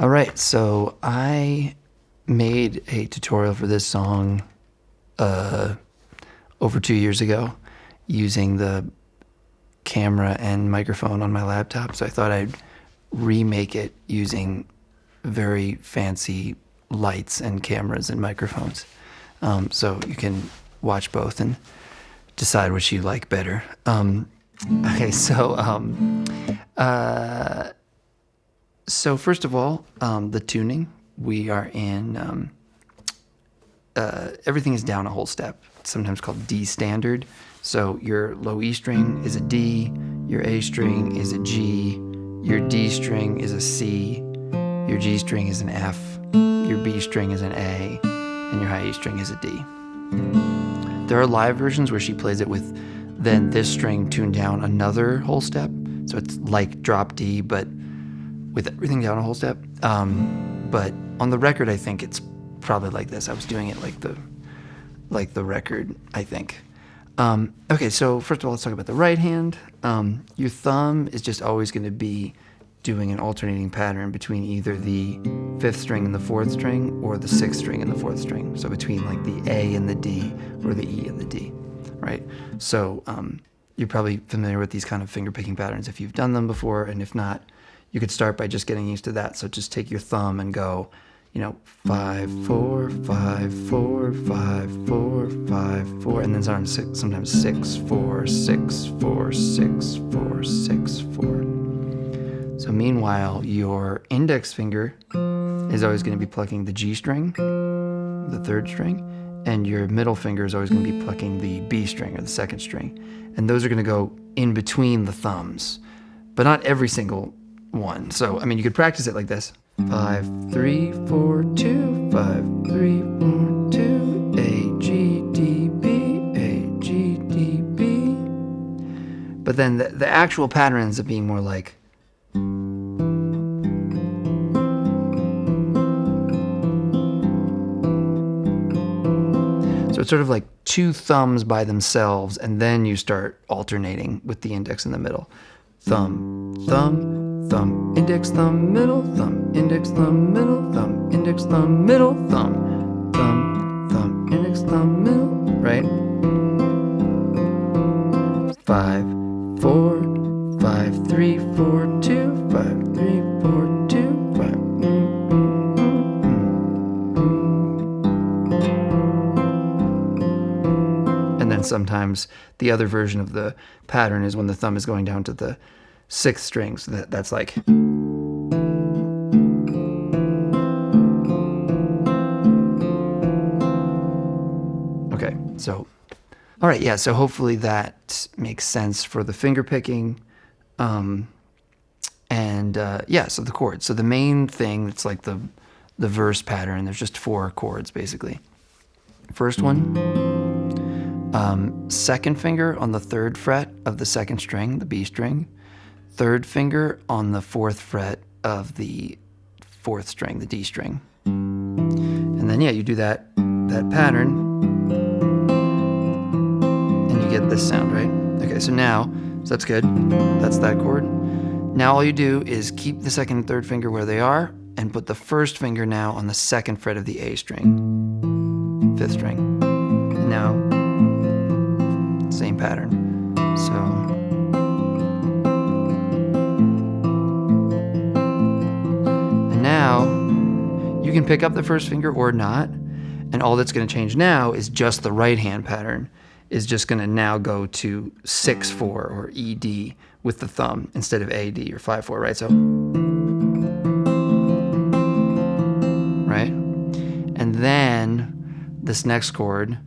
All right, so I made a tutorial for this song over 2 years ago using the camera and microphone on my laptop. So I thought I'd remake it using very fancy lights and cameras and microphones. So you can watch both and decide which you like better. Okay, so first of all, the tuning. We are in, everything is down a whole step. It's sometimes called D standard. So your low E string is a D, your A string is a G, your D string is a C, your G string is an F, your B string is an A, and your high E string is a D. There are live versions where she plays it with then this string tuned down another whole step. So it's like drop D, but with everything down a whole step. But on the record, I think it's probably like this. I was doing it like the record, I think. Okay, so first of all, let's talk about the right hand. Your thumb is just always going to be doing an alternating pattern between either the fifth string and the fourth string or the sixth string and the fourth string. So between like the A and the D or the E and the D, right? So you're probably familiar with these kind of finger picking patterns if you've done them before, and if not, you could start by just getting used to that. So just take your thumb and go, 5, 4, 5, 4, 5, 4, 5, 4, and then sometimes 6, 4, 6, 4, 6, 4, 6, 4. So meanwhile, your index finger is always going to be plucking the G string, the third string, and your middle finger is always going to be plucking the B string or the second string. And those are going to go in between the thumbs, but not every single one. So, you could practice it like this. 5, 3, 4, 2, 5, 3, 4, 2, A, G, D, B, A, G, D, B. But then the actual pattern ends up being more like, so it's sort of like two thumbs by themselves, and then you start alternating with the index in the middle. Thumb, thumb, thumb, index, thumb, middle, thumb, index, thumb, middle, thumb, index, thumb, middle, thumb, thumb, thumb, index, thumb, middle, right? 5, 4, 5, 3, 4, 2, 5, 3, 4, 2, 5. And then sometimes the other version of the pattern is when the thumb is going down to the sixth string. So that's like. Okay, so, all right, yeah, so hopefully that makes sense for the finger picking. So the chords. So the main thing, it's like the verse pattern. There's just 4 chords, basically. First one, second finger on the 3rd fret of the 2nd string, the B string. 3rd finger on the 4th fret of the 4th string, the D string. And then, you do that pattern, and you get this sound, right? Okay, so that's good. That's that chord. Now all you do is keep the 2nd and 3rd finger where they are, and put the 1st finger now on the 2nd fret of the A string, 5th string. And now, same pattern. So. Now, you can pick up the 1st finger or not, and all that's going to change now is just the right hand pattern is just going to now go to 6-4 or ED with the thumb instead of AD or 5-4, right? So, right? And then this next chord,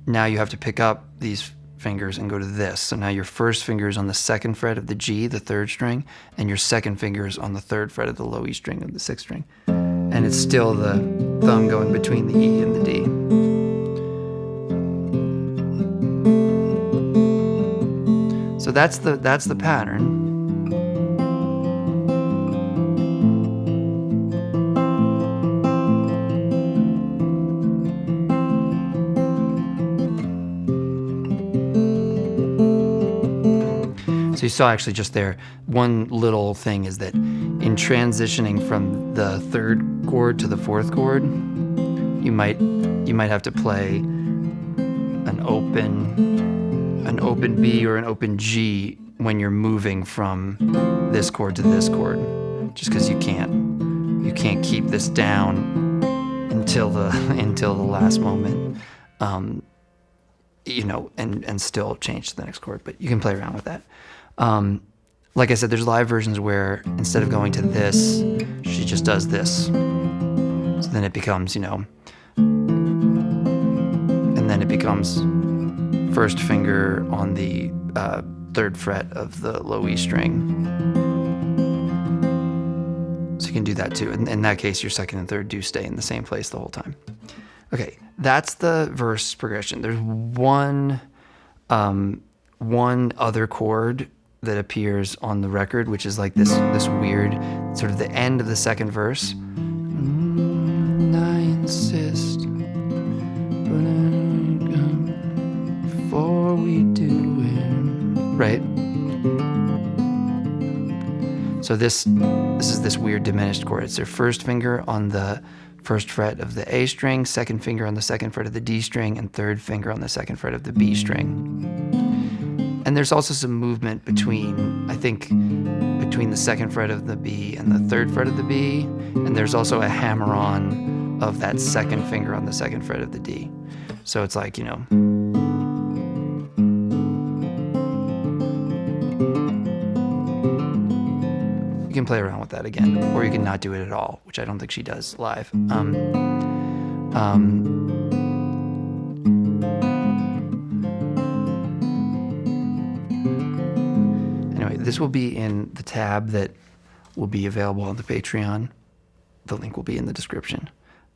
now you have to pick up these fingers and go to this. So now your 1st finger is on the 2nd fret of the G, the 3rd string, and your 2nd finger is on the 3rd fret of the low E string of the 6th string. And it's still the thumb going between the E and the D. So that's the pattern. So you saw actually just there, one little thing is that in transitioning from the third chord to the fourth chord, you might have to play an open B or an open G when you're moving from this chord to this chord, just because you can't keep this down until the last moment, and still change to the next chord. But you can play around with that. Like I said, there's live versions where instead of going to this, she just does this. So then it becomes, and then it becomes first finger on the third fret of the low E string. So you can do that too. In that case, your second and third do stay in the same place the whole time. Okay, that's the verse progression. There's one other chord that appears on the record, which is like this weird sort of the end of the second verse. I insist, but before we do it, right? So this is this weird diminished chord. It's their first finger on the first fret of the A string, second finger on the second fret of the D string, and third finger on the second fret of the B string. And there's also some movement between the second fret of the B and the third fret of the B. And there's also a hammer-on of that second finger on the second fret of the D. So it's like, you can play around with that again, or you can not do it at all, which I don't think she does live. Anyway, this will be in the tab that will be available on the Patreon. The link will be in the description.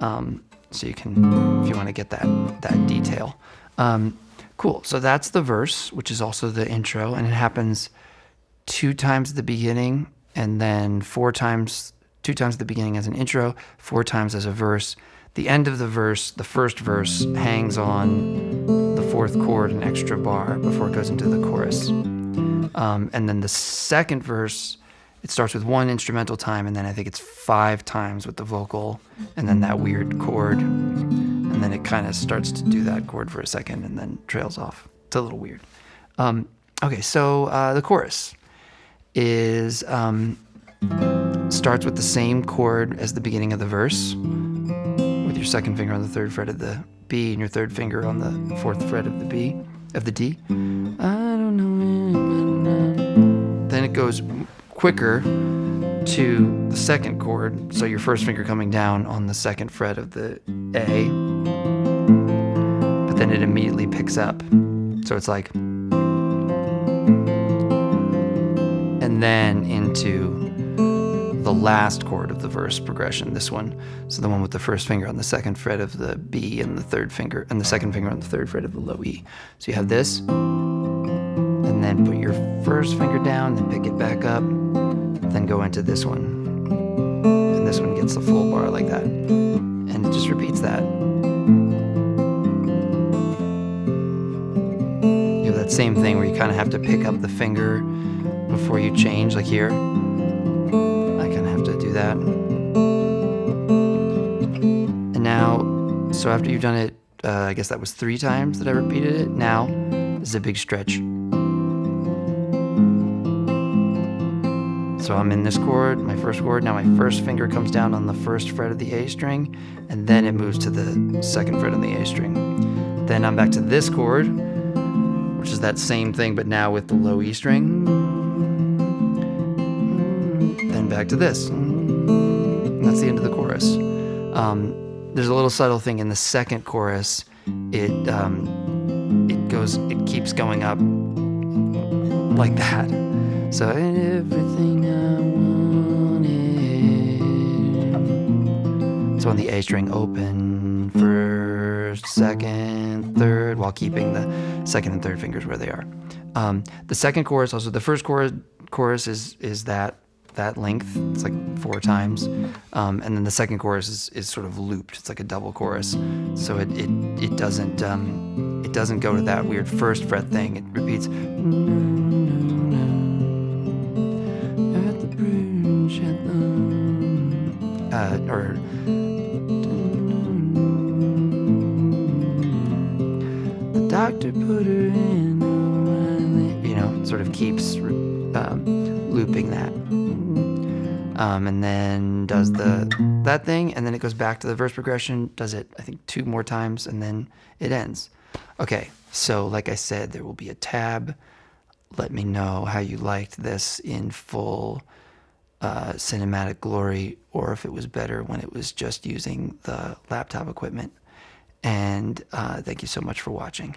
So you can, if you want to get that detail. Cool. So that's the verse, which is also the intro, and it happens 2 times at the beginning, and then 4 times, 2 times at the beginning as an intro, 4 times as a verse. The end of the verse, the first verse, hangs on the 4th chord, an extra bar, before it goes into the chorus. And then the second verse, it starts with 1 instrumental time, and then I think it's 5 times with the vocal, and then that weird chord, and then it kind of starts to do that chord for a second, and then trails off. It's a little weird. Okay, so the chorus is starts with the same chord as the beginning of the verse, with your second finger on the 3rd fret of the B and your 3rd finger on the 4th fret of the D. I don't know. Then it goes quicker to the second chord, so your first finger coming down on the 2nd fret of the A, but then it immediately picks up. So it's like, and then into the last chord of the verse progression, this one. So the one with the first finger on the 2nd fret of the B and the 3rd finger, and the 2nd finger on the 3rd fret of the low E. So you have this, and then put your first finger down, then pick it back up, then go into this one. And this one gets the full bar like that. And it just repeats that. You have that same thing where you kind of have to pick up the finger before you change, like here. I kind of have to do that. And now, so after you've done it, I guess that was 3 times that I repeated it. Now, this is a big stretch. So I'm in this chord, my first chord. Now my first finger comes down on the 1st fret of the A string, and then it moves to the 2nd fret on the A string. Then I'm back to this chord, which is that same thing, but now with the low E string. Then back to this. And that's the end of the chorus. There's a little subtle thing in the second chorus. It keeps going up like that. So everything I wanted. So on the A string, open, 1st, 2nd, 3rd, while keeping the 2nd and 3rd fingers where they are. The second chorus, also the first chorus is that length. It's like 4 times. And then the second chorus is sort of looped. It's like a double chorus. So it doesn't go to that weird 1st fret thing. It repeats. or the doctor put her in, sort of keeps looping that. And then does that thing, and then it goes back to the verse progression, does it, I think, 2 more times, and then it ends. Okay, so like I said, there will be a tab. Let me know how you liked this in full cinematic glory, or if it was better when it was just using the laptop equipment. And thank you so much for watching.